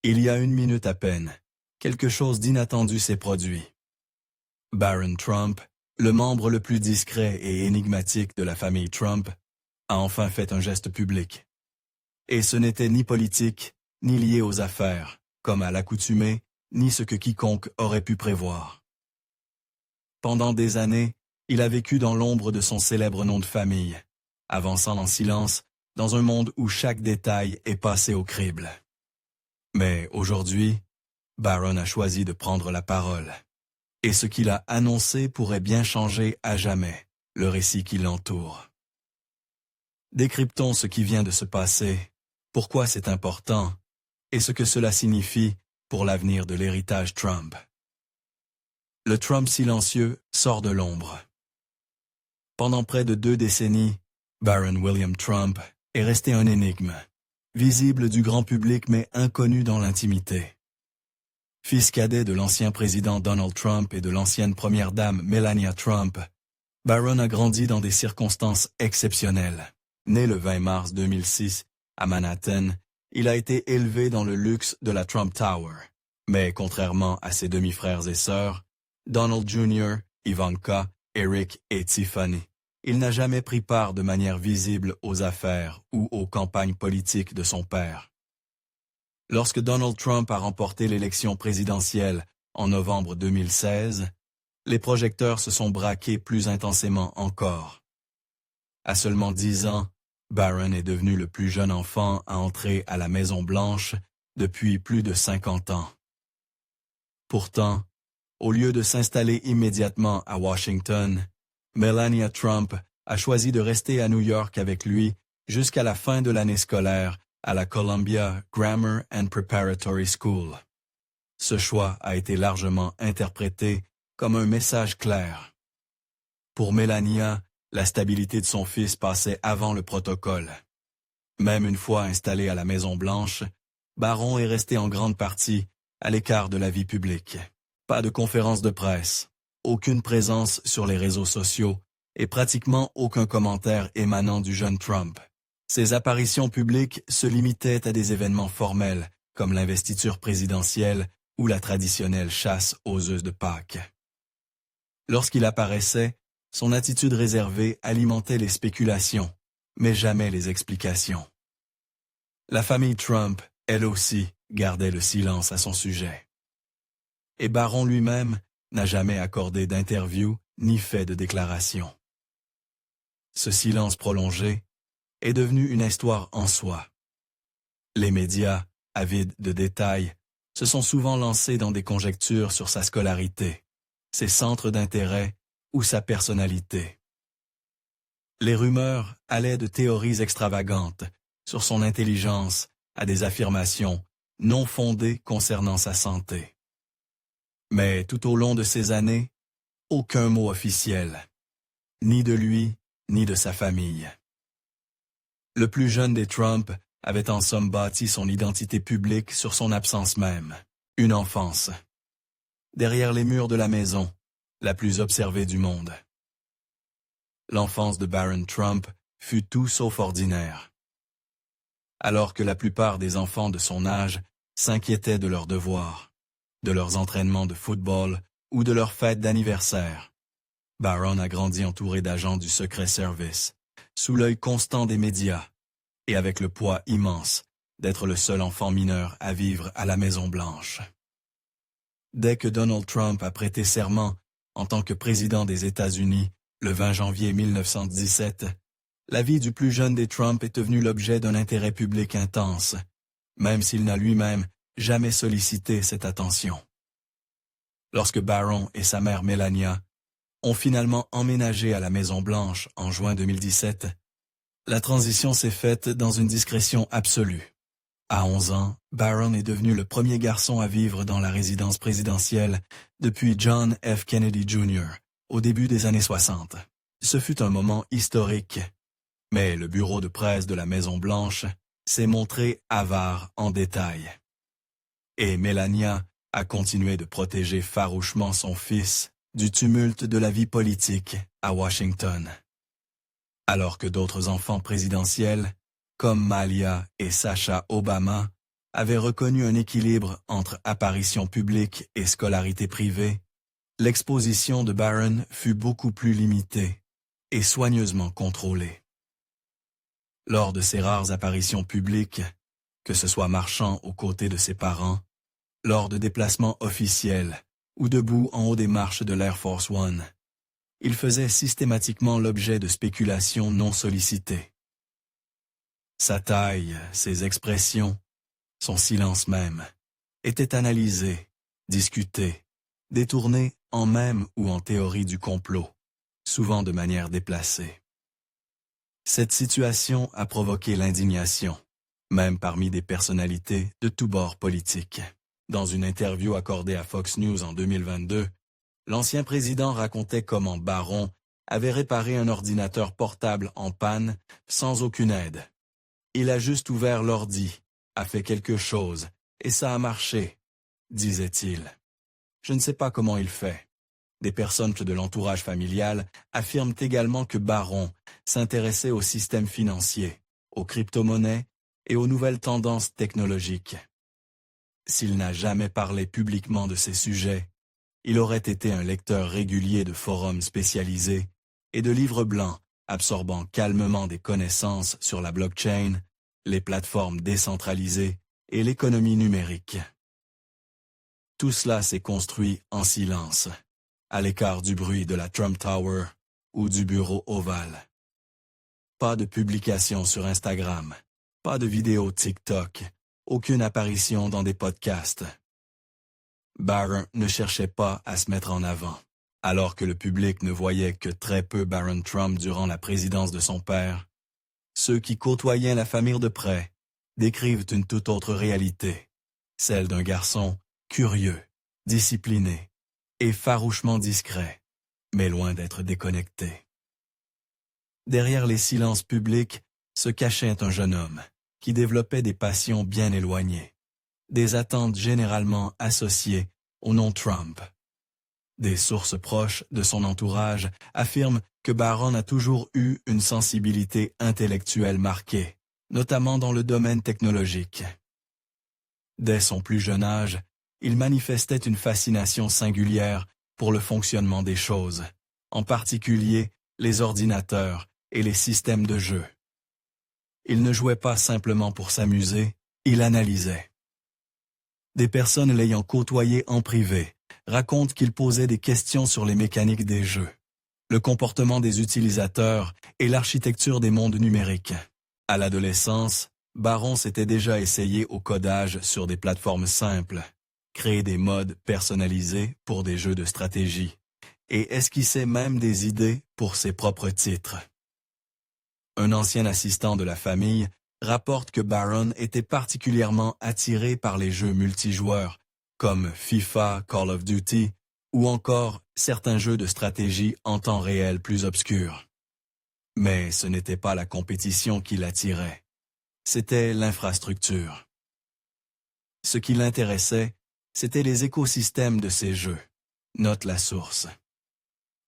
Il y a une minute à peine, quelque chose d'inattendu s'est produit. Barron Trump, le membre le plus discret et énigmatique de la famille Trump, a enfin fait un geste public. Et ce n'était ni politique, ni lié aux affaires, comme à l'accoutumée, ni ce que quiconque aurait pu prévoir. Pendant des années, il a vécu dans l'ombre de son célèbre nom de famille, avançant en silence dans un monde où chaque détail est passé au crible. Mais aujourd'hui, Barron a choisi de prendre la parole. Et ce qu'il a annoncé pourrait bien changer à jamais le récit qui l'entoure. Décryptons ce qui vient de se passer, pourquoi c'est important, et ce que cela signifie pour l'avenir de l'héritage Trump. Le Trump silencieux sort de l'ombre. Pendant près de 2 décennies, Barron William Trump est resté un énigme, visible du grand public mais inconnu dans l'intimité. Fils cadet de l'ancien président Donald Trump et de l'ancienne première dame Melania Trump, Barron a grandi dans des circonstances exceptionnelles. Né le 20 mars 2006 à Manhattan, il a été élevé dans le luxe de la Trump Tower. Mais contrairement à ses demi-frères et sœurs, Donald Jr., Ivanka, Eric et Tiffany, il n'a jamais pris part de manière visible aux affaires ou aux campagnes politiques de son père. Lorsque Donald Trump a remporté l'élection présidentielle en novembre 2016, les projecteurs se sont braqués plus intensément encore. À seulement 10 ans, Barron est devenu le plus jeune enfant à entrer à la Maison-Blanche depuis plus de 50 ans. Pourtant, au lieu de s'installer immédiatement à Washington, Melania Trump a choisi de rester à New York avec lui jusqu'à la fin de l'année scolaire à la Columbia Grammar and Preparatory School. Ce choix a été largement interprété comme un message clair. Pour Melania, la stabilité de son fils passait avant le protocole. Même une fois installé à la Maison-Blanche, Barron est resté en grande partie à l'écart de la vie publique. Pas de conférences de presse, aucune présence sur les réseaux sociaux et pratiquement aucun commentaire émanant du jeune Trump. Ses apparitions publiques se limitaient à des événements formels comme l'investiture présidentielle ou la traditionnelle chasse aux œufs de Pâques. Lorsqu'il apparaissait, son attitude réservée alimentait les spéculations, mais jamais les explications. La famille Trump, elle aussi, gardait le silence à son sujet. Et Barron lui-même n'a jamais accordé d'interview ni fait de déclaration. Ce silence prolongé est devenu une histoire en soi. Les médias, avides de détails, se sont souvent lancés dans des conjectures sur sa scolarité, ses centres d'intérêt ou sa personnalité. Les rumeurs allaient de théories extravagantes sur son intelligence à des affirmations non fondées concernant sa santé. Mais tout au long de ces années, aucun mot officiel, ni de lui, ni de sa famille. Le plus jeune des Trump avait en somme bâti son identité publique sur son absence même, une enfance. Derrière les murs de la maison, la plus observée du monde. L'enfance de Barron Trump fut tout sauf ordinaire. Alors que la plupart des enfants de son âge s'inquiétaient de leurs devoirs, de leurs entraînements de football ou de leurs fêtes d'anniversaire, Barron a grandi entouré d'agents du Secret Service, sous l'œil constant des médias, et avec le poids immense d'être le seul enfant mineur à vivre à la Maison-Blanche. Dès que Donald Trump a prêté serment en tant que président des États-Unis, le 20 janvier 1917, la vie du plus jeune des Trump est devenue l'objet d'un intérêt public intense, même s'il n'a lui-même jamais sollicité cette attention. Lorsque Barron et sa mère Melania ont finalement emménagé à la Maison-Blanche en juin 2017, la transition s'est faite dans une discrétion absolue. À 11 ans, Barron est devenu le premier garçon à vivre dans la résidence présidentielle depuis John F. Kennedy Jr. au début des années 60. Ce fut un moment historique, mais le bureau de presse de la Maison-Blanche s'est montré avare en détail. Et Melania a continué de protéger farouchement son fils du tumulte de la vie politique à Washington. Alors que d'autres enfants présidentiels, comme Malia et Sasha Obama, avait reconnu un équilibre entre apparition publique et scolarité privée, l'exposition de Barron fut beaucoup plus limitée et soigneusement contrôlée. Lors de ses rares apparitions publiques, que ce soit marchant aux côtés de ses parents, lors de déplacements officiels ou debout en haut des marches de l'Air Force One, il faisait systématiquement l'objet de spéculations non sollicitées. Sa taille, ses expressions, son silence même, étaient analysés, discutés, détournés en même ou en théorie du complot, souvent de manière déplacée. Cette situation a provoqué l'indignation, même parmi des personnalités de tous bords politiques. Dans une interview accordée à Fox News en 2022, l'ancien président racontait comment Barron avait réparé un ordinateur portable en panne sans aucune aide. Il a juste ouvert l'ordi, a fait quelque chose, et ça a marché, disait-il. Je ne sais pas comment il fait. Des personnes de l'entourage familial affirment également que Barron s'intéressait au système financier, aux crypto-monnaies et aux nouvelles tendances technologiques. S'il n'a jamais parlé publiquement de ces sujets, il aurait été un lecteur régulier de forums spécialisés et de livres blancs absorbant calmement des connaissances sur la blockchain, les plateformes décentralisées et l'économie numérique. Tout cela s'est construit en silence, à l'écart du bruit de la Trump Tower ou du bureau ovale. Pas de publication sur Instagram, pas de vidéos TikTok, aucune apparition dans des podcasts. Barron ne cherchait pas à se mettre en avant. Alors que le public ne voyait que très peu Barron Trump durant la présidence de son père, ceux qui côtoyaient la famille de près décrivent une toute autre réalité, celle d'un garçon curieux, discipliné et farouchement discret, mais loin d'être déconnecté. Derrière les silences publics se cachait un jeune homme qui développait des passions bien éloignées, des attentes généralement associées au nom Trump. Des sources proches de son entourage affirment que Barron a toujours eu une sensibilité intellectuelle marquée, notamment dans le domaine technologique. Dès son plus jeune âge, il manifestait une fascination singulière pour le fonctionnement des choses, en particulier les ordinateurs et les systèmes de jeu. Il ne jouait pas simplement pour s'amuser, il analysait. Des personnes l'ayant côtoyé en privé racontent qu'il posait des questions sur les mécaniques des jeux, le comportement des utilisateurs et l'architecture des mondes numériques. À l'adolescence, Barron s'était déjà essayé au codage sur des plateformes simples, créer des modes personnalisés pour des jeux de stratégie, et esquissait même des idées pour ses propres titres. Un ancien assistant de la famille rapporte que Barron était particulièrement attiré par les jeux multijoueurs, comme FIFA, Call of Duty, ou encore certains jeux de stratégie en temps réel plus obscurs. Mais ce n'était pas la compétition qui l'attirait, c'était l'infrastructure. Ce qui l'intéressait, c'était les écosystèmes de ces jeux, note la source.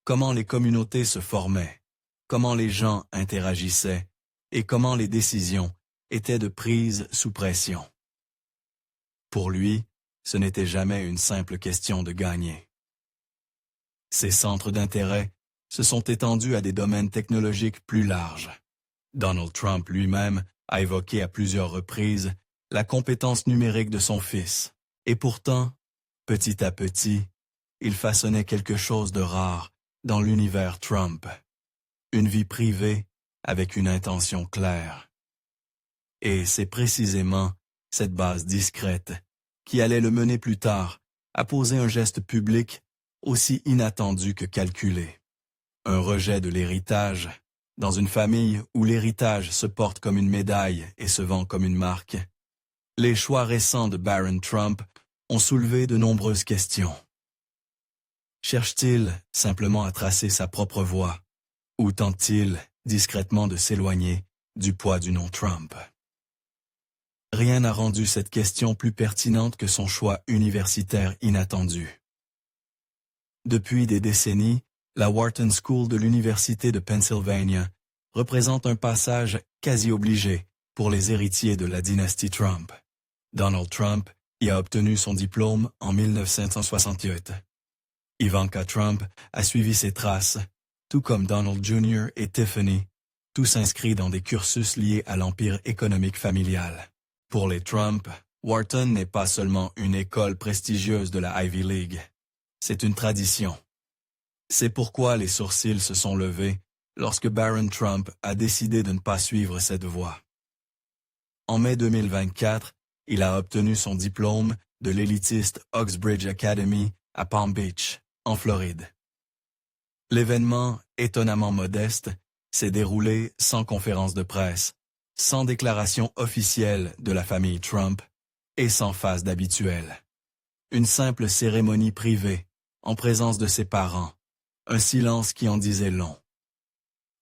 Comment les communautés se formaient, comment les gens interagissaient et comment les décisions étaient de prise sous pression. Pour lui, ce n'était jamais une simple question de gagner. Ses centres d'intérêt se sont étendus à des domaines technologiques plus larges. Donald Trump lui-même a évoqué à plusieurs reprises la compétence numérique de son fils. Et pourtant, petit à petit, il façonnait quelque chose de rare dans l'univers Trump. Une vie privée avec une intention claire. Et c'est précisément cette base discrète qui allait le mener plus tard à poser un geste public aussi inattendu que calculé. Un rejet de l'héritage, dans une famille où l'héritage se porte comme une médaille et se vend comme une marque. Les choix récents de Barron Trump ont soulevé de nombreuses questions. Cherche-t-il simplement à tracer sa propre voie, ou tente-t-il discrètement de s'éloigner du poids du nom Trump? Rien n'a rendu cette question plus pertinente que son choix universitaire inattendu. Depuis des décennies, la Wharton School de l'Université de Pennsylvania représente un passage quasi obligé pour les héritiers de la dynastie Trump. Donald Trump y a obtenu son diplôme en 1968. Ivanka Trump a suivi ses traces, tout comme Donald Jr. et Tiffany, tous inscrits dans des cursus liés à l'empire économique familial. Pour les Trump, Wharton n'est pas seulement une école prestigieuse de la Ivy League, c'est une tradition. C'est pourquoi les sourcils se sont levés lorsque Barron Trump a décidé de ne pas suivre cette voie. En mai 2024, il a obtenu son diplôme de l'élitiste Oxbridge Academy à Palm Beach, en Floride. L'événement, étonnamment modeste, s'est déroulé sans conférence de presse, sans déclaration officielle de la famille Trump et sans phase d'habituel. Une simple cérémonie privée, en présence de ses parents, un silence qui en disait long.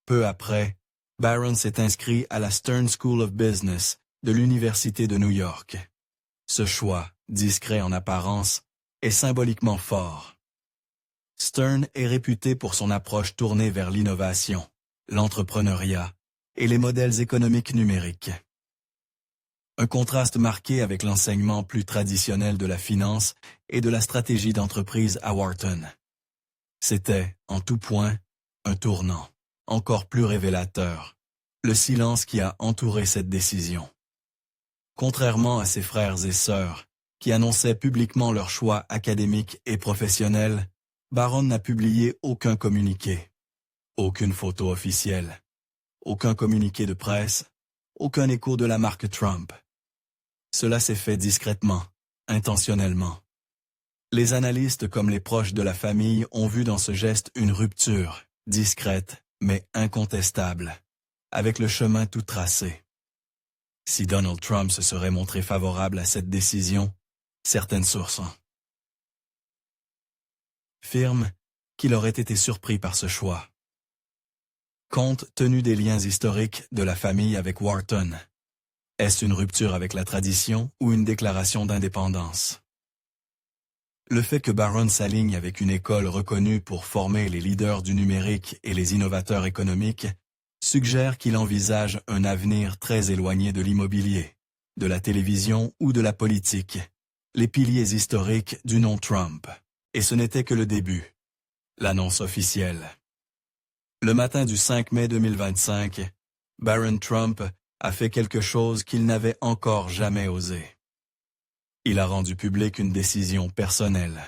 Peu après, Barron s'est inscrit à la Stern School of Business de l'Université de New York. Ce choix, discret en apparence, est symboliquement fort. Stern est réputé pour son approche tournée vers l'innovation, l'entrepreneuriat et les modèles économiques numériques. Un contraste marqué avec l'enseignement plus traditionnel de la finance et de la stratégie d'entreprise à Wharton. C'était, en tout point, un tournant, encore plus révélateur, le silence qui a entouré cette décision. Contrairement à ses frères et sœurs, qui annonçaient publiquement leur choix académique et professionnel, Barron n'a publié aucun communiqué, aucune photo officielle, aucun communiqué de presse, aucun écho de la marque Trump. Cela s'est fait discrètement, intentionnellement. Les analystes comme les proches de la famille ont vu dans ce geste une rupture, discrète mais incontestable, avec le chemin tout tracé. Si Donald Trump se serait montré favorable à cette décision, certaines sources affirment qu'il aurait été surpris par ce choix. Compte tenu des liens historiques de la famille avec Wharton, est-ce une rupture avec la tradition ou une déclaration d'indépendance? Le fait que Barron s'aligne avec une école reconnue pour former les leaders du numérique et les innovateurs économiques suggère qu'il envisage un avenir très éloigné de l'immobilier, de la télévision ou de la politique, les piliers historiques du nom Trump. Et ce n'était que le début. L'annonce officielle. Le matin du 5 mai 2025, Barron Trump a fait quelque chose qu'il n'avait encore jamais osé. Il a rendu public une décision personnelle.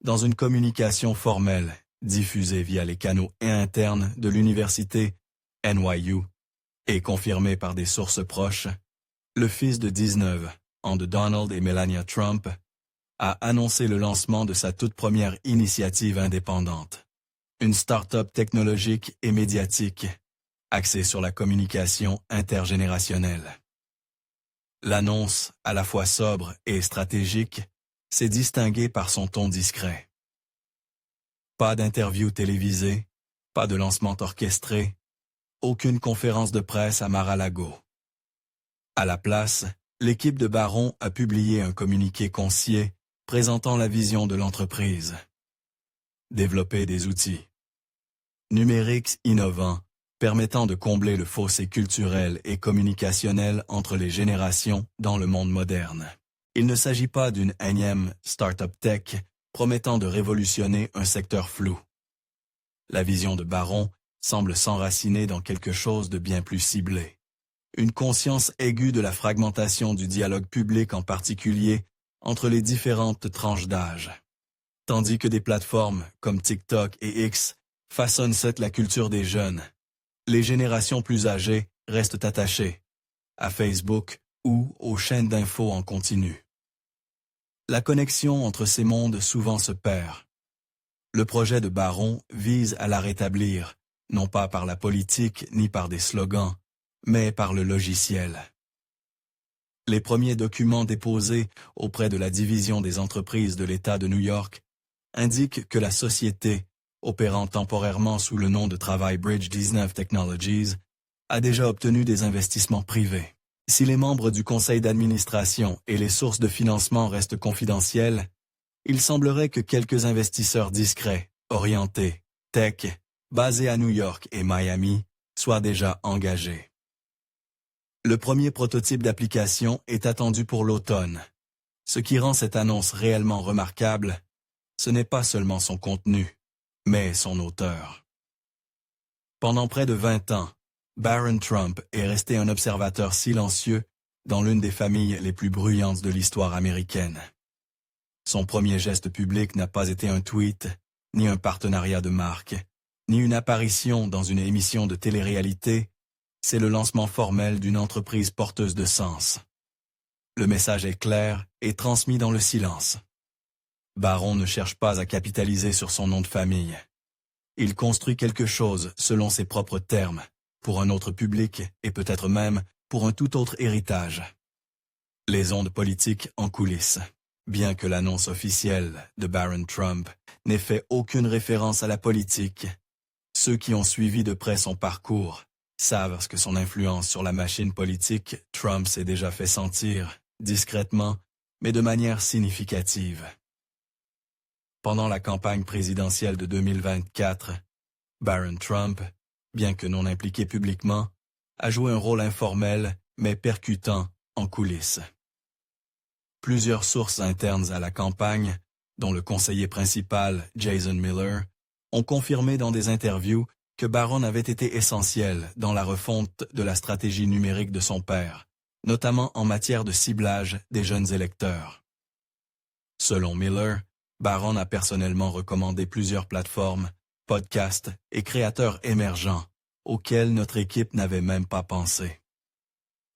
Dans une communication formelle, diffusée via les canaux internes de l'université NYU et confirmée par des sources proches, le fils de 19 ans de Donald et Melania Trump a annoncé le lancement de sa toute première initiative indépendante, une start-up technologique et médiatique, axée sur la communication intergénérationnelle. L'annonce, à la fois sobre et stratégique, s'est distinguée par son ton discret. Pas d'interview télévisée, pas de lancement orchestré, aucune conférence de presse à Mar-a-Lago. À la place, l'équipe de Barron a publié un communiqué concieux présentant la vision de l'entreprise. Développer des outils numériques innovants permettant de combler le fossé culturel et communicationnel entre les générations dans le monde moderne. Il ne s'agit pas d'une énième start-up tech promettant de révolutionner un secteur flou. La vision de Barron semble s'enraciner dans quelque chose de bien plus ciblé. Une conscience aiguë de la fragmentation du dialogue public en particulier entre les différentes tranches d'âge. Tandis que des plateformes comme TikTok et X façonnent la culture des jeunes, les générations plus âgées restent attachées à Facebook ou aux chaînes d'infos en continu. La connexion entre ces mondes souvent se perd. Le projet de Barron vise à la rétablir, non pas par la politique ni par des slogans, mais par le logiciel. Les premiers documents déposés auprès de la division des entreprises de l'État de New York indiquent que la société, opérant temporairement sous le nom de travail Bridge 19 Technologies, a déjà obtenu des investissements privés. Si les membres du conseil d'administration et les sources de financement restent confidentielles, il semblerait que quelques investisseurs discrets, orientés, tech, basés à New York et Miami, soient déjà engagés. Le premier prototype d'application est attendu pour l'automne. Ce qui rend cette annonce réellement remarquable, ce n'est pas seulement son contenu, mais son auteur. Pendant près de 20 ans, Barron Trump est resté un observateur silencieux dans l'une des familles les plus bruyantes de l'histoire américaine. Son premier geste public n'a pas été un tweet, ni un partenariat de marque, ni une apparition dans une émission de télé-réalité, c'est le lancement formel d'une entreprise porteuse de sens. Le message est clair et transmis dans le silence. Barron ne cherche pas à capitaliser sur son nom de famille. Il construit quelque chose selon ses propres termes, pour un autre public et peut-être même pour un tout autre héritage. Les ondes politiques en coulisses. Bien que l'annonce officielle de Barron Trump n'ait fait aucune référence à la politique, ceux qui ont suivi de près son parcours savent que son influence sur la machine politique, Trump s'est déjà fait sentir, discrètement, mais de manière significative. Pendant la campagne présidentielle de 2024, Barron Trump, bien que non impliqué publiquement, a joué un rôle informel mais percutant en coulisses. Plusieurs sources internes à la campagne, dont le conseiller principal Jason Miller, ont confirmé dans des interviews que Barron avait été essentiel dans la refonte de la stratégie numérique de son père, notamment en matière de ciblage des jeunes électeurs. Selon Miller, Barron a personnellement recommandé plusieurs plateformes, podcasts et créateurs émergents, auxquels notre équipe n'avait même pas pensé.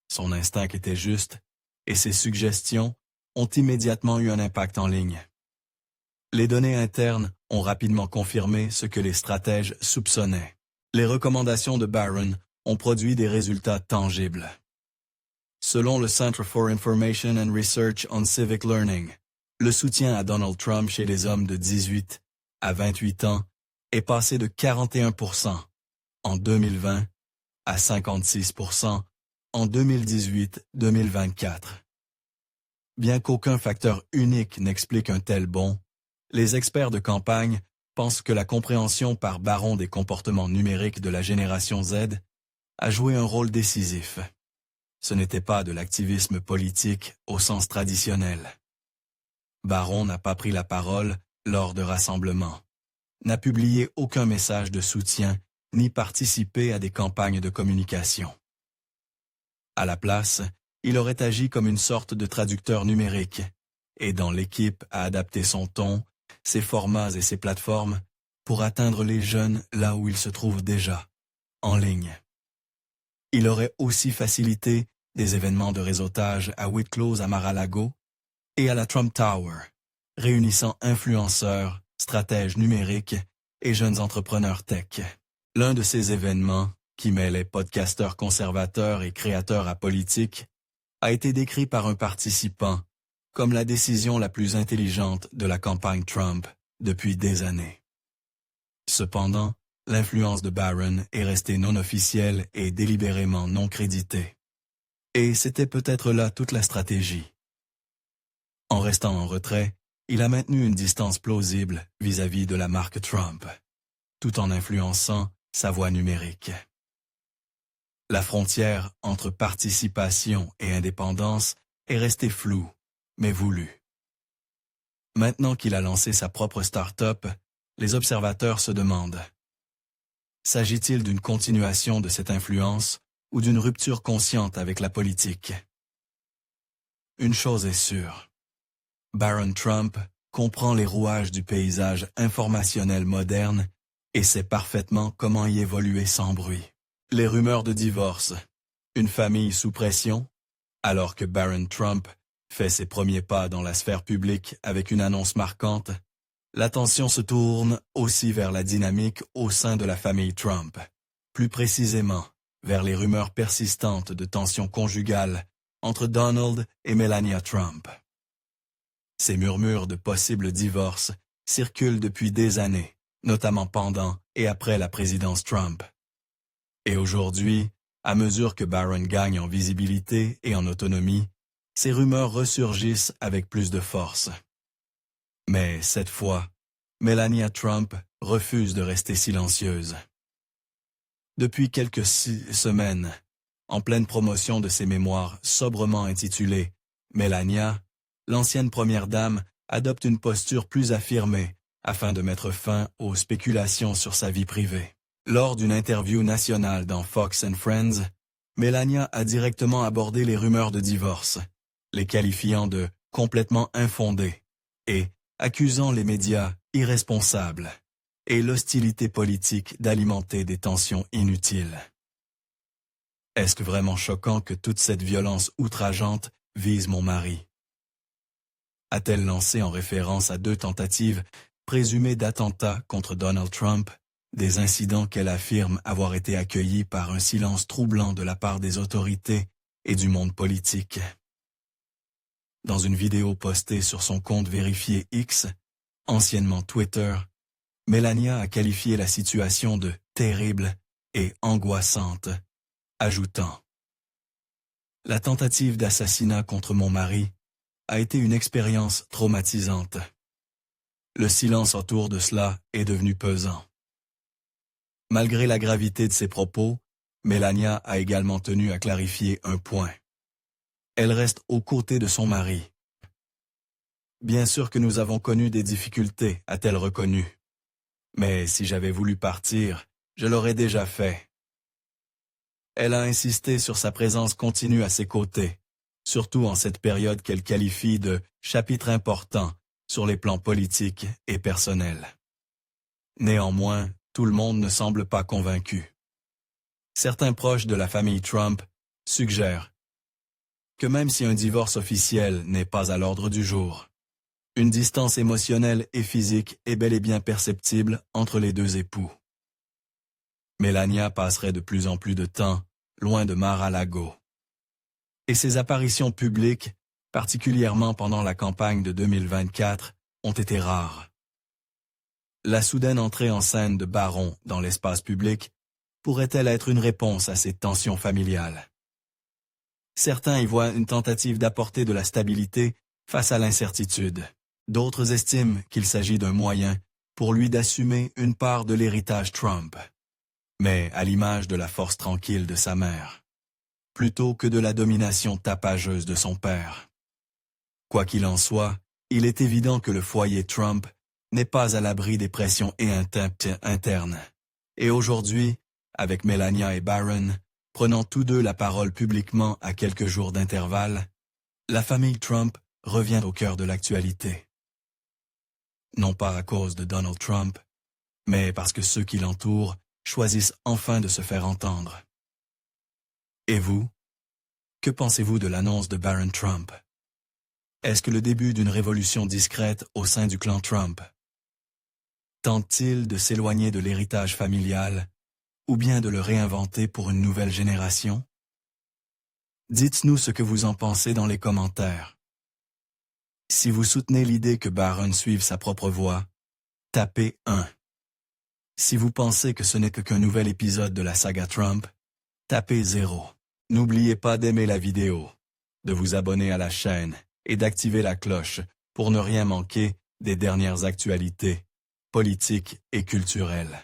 Son instinct était juste, et ses suggestions ont immédiatement eu un impact en ligne. Les données internes ont rapidement confirmé ce que les stratèges soupçonnaient. Les recommandations de Barron ont produit des résultats tangibles. Selon le Center for Information and Research on Civic Learning, le soutien à Donald Trump chez les hommes de 18 à 28 ans est passé de 41% en 2020 à 56% en 2018-2024. Bien qu'aucun facteur unique n'explique un tel bond, les experts de campagne pensent que la compréhension par Barron des comportements numériques de la génération Z a joué un rôle décisif. Ce n'était pas de l'activisme politique au sens traditionnel. Barron n'a pas pris la parole lors de rassemblements, n'a publié aucun message de soutien ni participé à des campagnes de communication. À la place, il aurait agi comme une sorte de traducteur numérique, aidant l'équipe à adapter son ton, ses formats et ses plateformes pour atteindre les jeunes là où ils se trouvent déjà, en ligne. Il aurait aussi facilité des événements de réseautage à Whitclose à Mar-a-Lago et à la Trump Tower, réunissant influenceurs, stratèges numériques et jeunes entrepreneurs tech. L'un de ces événements, qui mêlait podcasteurs conservateurs et créateurs apolitiques, a été décrit par un participant comme la décision la plus intelligente de la campagne Trump depuis des années. Cependant, l'influence de Barron est restée non officielle et délibérément non créditée. Et c'était peut-être là toute la stratégie. En restant en retrait, il a maintenu une distance plausible vis-à-vis de la marque Trump, tout en influençant sa voix numérique. La frontière entre participation et indépendance est restée floue, mais voulue. Maintenant qu'il a lancé sa propre start-up, les observateurs se demandent: s'agit-il d'une continuation de cette influence ou d'une rupture consciente avec la politique? Une chose est sûre, Barron Trump comprend les rouages du paysage informationnel moderne et sait parfaitement comment y évoluer sans bruit. Les rumeurs de divorce, une famille sous pression, alors que Barron Trump fait ses premiers pas dans la sphère publique avec une annonce marquante, l'attention se tourne aussi vers la dynamique au sein de la famille Trump, plus précisément vers les rumeurs persistantes de tensions conjugales entre Donald et Melania Trump. Ces murmures de possibles divorces circulent depuis des années, notamment pendant et après la présidence Trump. Et aujourd'hui, à mesure que Barron gagne en visibilité et en autonomie, ces rumeurs ressurgissent avec plus de force. Mais cette fois, Melania Trump refuse de rester silencieuse. Depuis quelques semaines, en pleine promotion de ses mémoires sobrement intitulées « Melania », l'ancienne première dame adopte une posture plus affirmée afin de mettre fin aux spéculations sur sa vie privée. Lors d'une interview nationale dans Fox and Friends, Melania a directement abordé les rumeurs de divorce, les qualifiant de « complètement infondées » et accusant les médias irresponsables et l'hostilité politique d'alimenter des tensions inutiles. Est-ce vraiment choquant que toute cette violence outrageante vise mon mari? A-t-elle lancé en référence à 2 tentatives présumées d'attentats contre Donald Trump, des incidents qu'elle affirme avoir été accueillis par un silence troublant de la part des autorités et du monde politique? Dans une vidéo postée sur son compte vérifié X, anciennement Twitter, Melania a qualifié la situation de « terrible » et « angoissante », ajoutant « La tentative d'assassinat contre mon mari a été une expérience traumatisante. Le silence autour de cela est devenu pesant. » Malgré la gravité de ses propos, Melania a également tenu à clarifier un point. Elle reste aux côtés de son mari. « Bien sûr que nous avons connu des difficultés, a-t-elle reconnu. Mais si j'avais voulu partir, je l'aurais déjà fait. » Elle a insisté sur sa présence continue à ses côtés, surtout en cette période qu'elle qualifie de « chapitre important » sur les plans politiques et personnels. Néanmoins, tout le monde ne semble pas convaincu. Certains proches de la famille Trump suggèrent que même si un divorce officiel n'est pas à l'ordre du jour, une distance émotionnelle et physique est bel et bien perceptible entre les 2 époux. Melania passerait de plus en plus de temps loin de Mar-a-Lago. Et ses apparitions publiques, particulièrement pendant la campagne de 2024, ont été rares. La soudaine entrée en scène de Barron dans l'espace public pourrait-elle être une réponse à ces tensions familiales? Certains y voient une tentative d'apporter de la stabilité face à l'incertitude. D'autres estiment qu'il s'agit d'un moyen pour lui d'assumer une part de l'héritage Trump, mais à l'image de la force tranquille de sa mère, plutôt que de la domination tapageuse de son père. Quoi qu'il en soit, il est évident que le foyer Trump n'est pas à l'abri des pressions et impacts internes. Et aujourd'hui, avec Melania et Barron, prenant tous 2 la parole publiquement à quelques jours d'intervalle, la famille Trump revient au cœur de l'actualité. Non pas à cause de Donald Trump, mais parce que ceux qui l'entourent choisissent enfin de se faire entendre. Et vous? Que pensez-vous de l'annonce de Barron Trump? Est-ce que le début d'une révolution discrète au sein du clan Trump? Tente-t-il de s'éloigner de l'héritage familial ou bien de le réinventer pour une nouvelle génération? Dites-nous ce que vous en pensez dans les commentaires. Si vous soutenez l'idée que Barron suive sa propre voie, tapez 1. Si vous pensez que ce n'est qu'un nouvel épisode de la saga Trump, tapez 0. N'oubliez pas d'aimer la vidéo, de vous abonner à la chaîne et d'activer la cloche pour ne rien manquer des dernières actualités politiques et culturelles.